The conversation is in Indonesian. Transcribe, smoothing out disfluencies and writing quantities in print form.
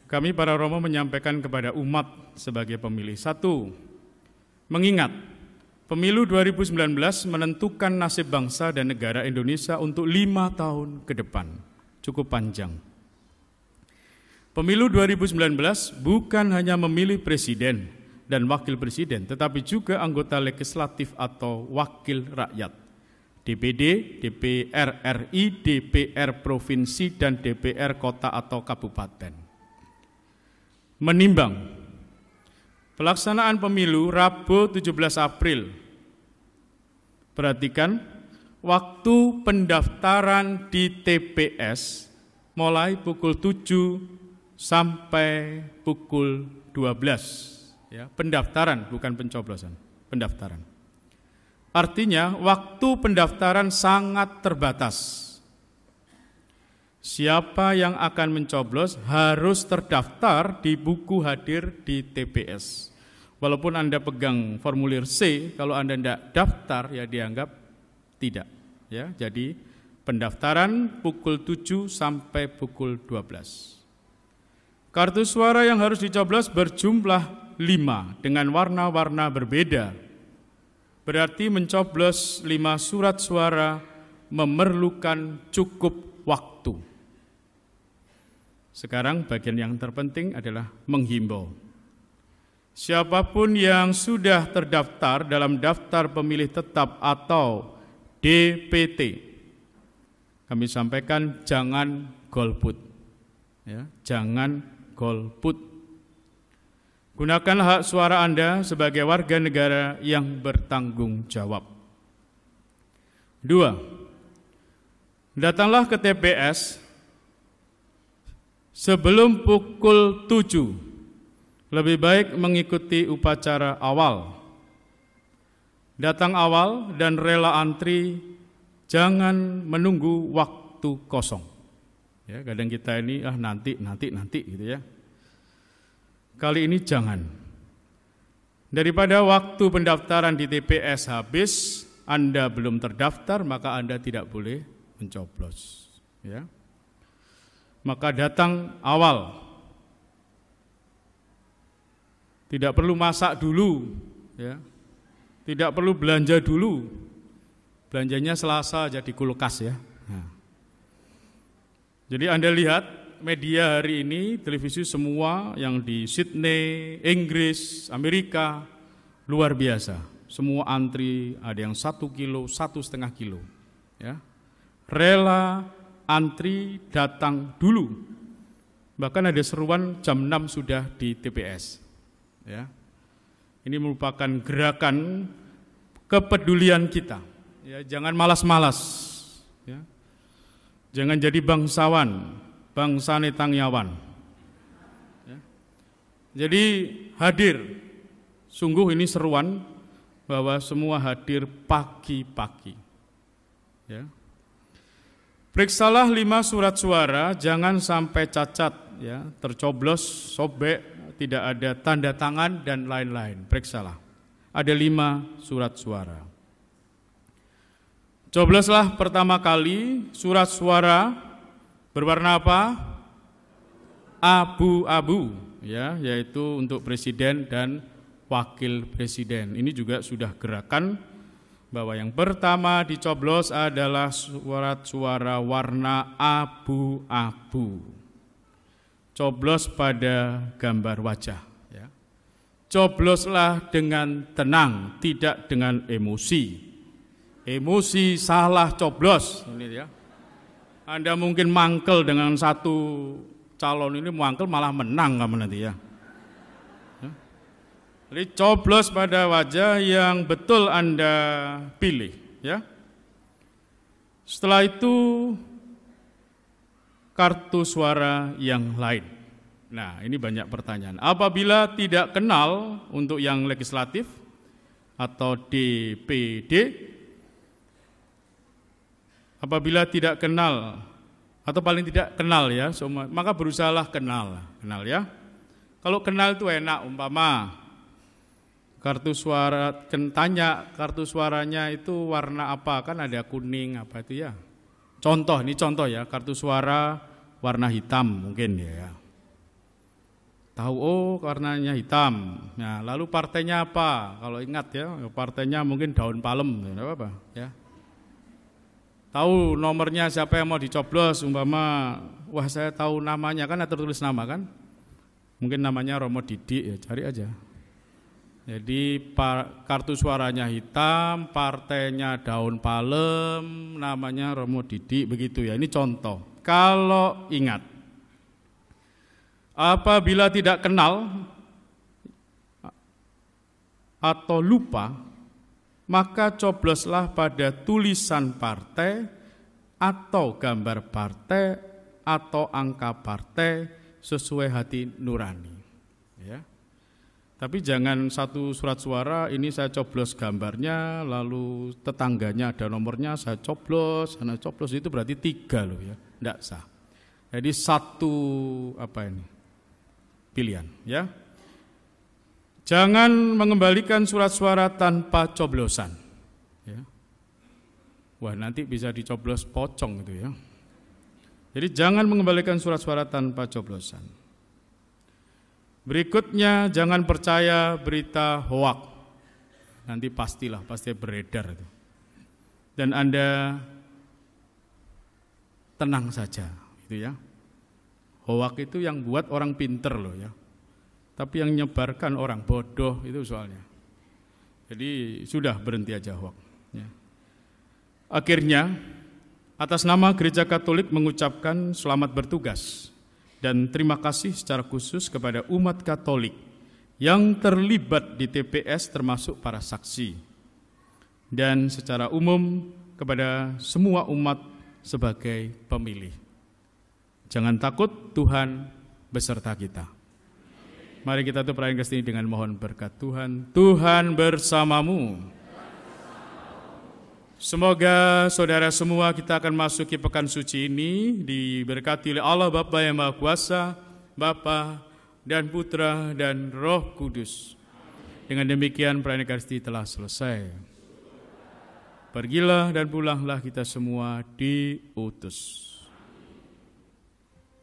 Kami para Romo menyampaikan kepada umat sebagai pemilih. Satu, mengingat pemilu 2019 menentukan nasib bangsa dan negara Indonesia untuk 5 tahun ke depan. Cukup panjang. Pemilu 2019 bukan hanya memilih presiden dan wakil presiden, tetapi juga anggota legislatif atau wakil rakyat. DPD, DPR RI, DPR provinsi, dan DPR kota atau kabupaten. Menimbang pelaksanaan pemilu Rabu 17 April. Perhatikan, waktu pendaftaran di TPS mulai pukul 7 sampai pukul 12. Ya, pendaftaran bukan pencoblosan, pendaftaran. Artinya waktu pendaftaran sangat terbatas. Siapa yang akan mencoblos harus terdaftar di buku hadir di TPS. Walaupun Anda pegang formulir C, kalau Anda tidak daftar ya dianggap tidak. Ya, jadi pendaftaran pukul 7 sampai pukul 12. Kartu suara yang harus dicoblos berjumlah 5 dengan warna-warna berbeda. Berarti mencoblos 5 surat suara memerlukan cukup waktu. Sekarang bagian yang terpenting adalah menghimbau. Siapapun yang sudah terdaftar dalam daftar pemilih tetap atau DPT, kami sampaikan jangan golput. Ya, jangan golput. Gunakan hak suara Anda sebagai warga negara yang bertanggung jawab. 2. Datanglah ke TPS sebelum pukul 7. Lebih baik mengikuti upacara awal. Datang awal dan rela antri, jangan menunggu waktu kosong. Ya, kadang kita ini nanti gitu ya. Kali ini jangan. Daripada waktu pendaftaran di TPS habis, Anda belum terdaftar, maka Anda tidak boleh mencoblos. Ya. Maka datang awal. Tidak perlu masak dulu, ya. Tidak perlu belanja dulu. Belanjanya Selasa jadi kulkas ya. Nah. Jadi Anda lihat media hari ini, televisi semua yang di Sydney, Inggris, Amerika, luar biasa. Semua antri, ada yang 1 kilo, 1,5 kilo. Ya. Rela antri datang dulu. Bahkan ada seruan jam 6 sudah di TPS. Ya. Ini merupakan gerakan kepedulian kita. Ya, jangan malas-malas. Ya. Jangan jadi bangsawan, bangsa netangyawan. Ya. Jadi hadir, sungguh ini seruan bahwa semua hadir pagi-pagi. Ya. Periksalah 5 surat suara, jangan sampai cacat, ya, tercoblos, sobek, tidak ada tanda tangan dan lain-lain. Periksalah. Ada 5 surat suara. Cobloslah pertama kali surat suara berwarna apa? Abu-abu, ya, yaitu untuk presiden dan wakil presiden. Ini juga sudah gerakan bahwa yang pertama dicoblos adalah surat suara warna abu-abu. Coblos pada gambar wajah. Ya. Cobloslah dengan tenang, tidak dengan emosi. Emosi salah coblos. Ini ya. Anda mungkin mangkel dengan satu calon ini, mangkel malah menang kamu nanti ya. Jadi coblos pada wajah yang betul Anda pilih, ya. Setelah itu kartu suara yang lain. Nah, ini banyak pertanyaan. Apabila tidak kenal untuk yang legislatif atau DPD, apabila tidak kenal atau paling tidak kenal ya, maka berusahalah kenal ya. Kalau kenal itu enak, umpama kartu suara, tanya kartu suaranya itu warna apa, kan ada kuning apa itu ya. Contoh, ini contoh ya, kartu suara warna hitam mungkin ya. Tahu, oh warnanya hitam. Nah, lalu partainya apa? Kalau ingat ya, partainya mungkin daun palem, tidak apa-apa ya. Tahu nomornya siapa yang mau dicoblos, umpama, wah saya tahu namanya, kan ada tertulis nama kan? Mungkin namanya Romo Didik, ya cari aja. Jadi kartu suaranya hitam, partainya daun palem, namanya Romo Didik, begitu ya. Ini contoh. Kalau ingat, apabila tidak kenal atau lupa, maka cobloslah pada tulisan partai atau gambar partai atau angka partai sesuai hati nurani. Ya. Tapi jangan satu surat suara ini saya coblos gambarnya, lalu tetangganya ada nomornya saya coblos, sana coblos, itu berarti 3 loh ya, tidak sah. Jadi satu pilihan ya. Jangan mengembalikan surat suara tanpa coblosan. Ya. Wah nanti bisa dicoblos pocong itu ya. Jadi jangan mengembalikan surat suara tanpa coblosan. Berikutnya jangan percaya berita hoak. Nanti pasti beredar itu. Dan Anda tenang saja, gitu ya. Hoak itu yang buat orang pinter loh ya. Tapi yang nyebarkan orang bodoh itu soalnya. Jadi sudah berhenti aja hoak. Ya. Akhirnya atas nama Gereja Katolik mengucapkan selamat bertugas dan terima kasih secara khusus kepada umat Katolik yang terlibat di TPS termasuk para saksi, dan secara umum kepada semua umat sebagai pemilih. Jangan takut, Tuhan beserta kita. Mari kita tutup perayaan Kristen ini dengan mohon berkat Tuhan. Tuhan bersamamu. Semoga saudara semua kita akan masuki pekan suci ini diberkati oleh Allah Bapa yang Maha Kuasa, Bapa dan Putra dan Roh Kudus. Dengan demikian perayaan Ekaristi telah selesai. Pergilah dan pulanglah kita semua diutus.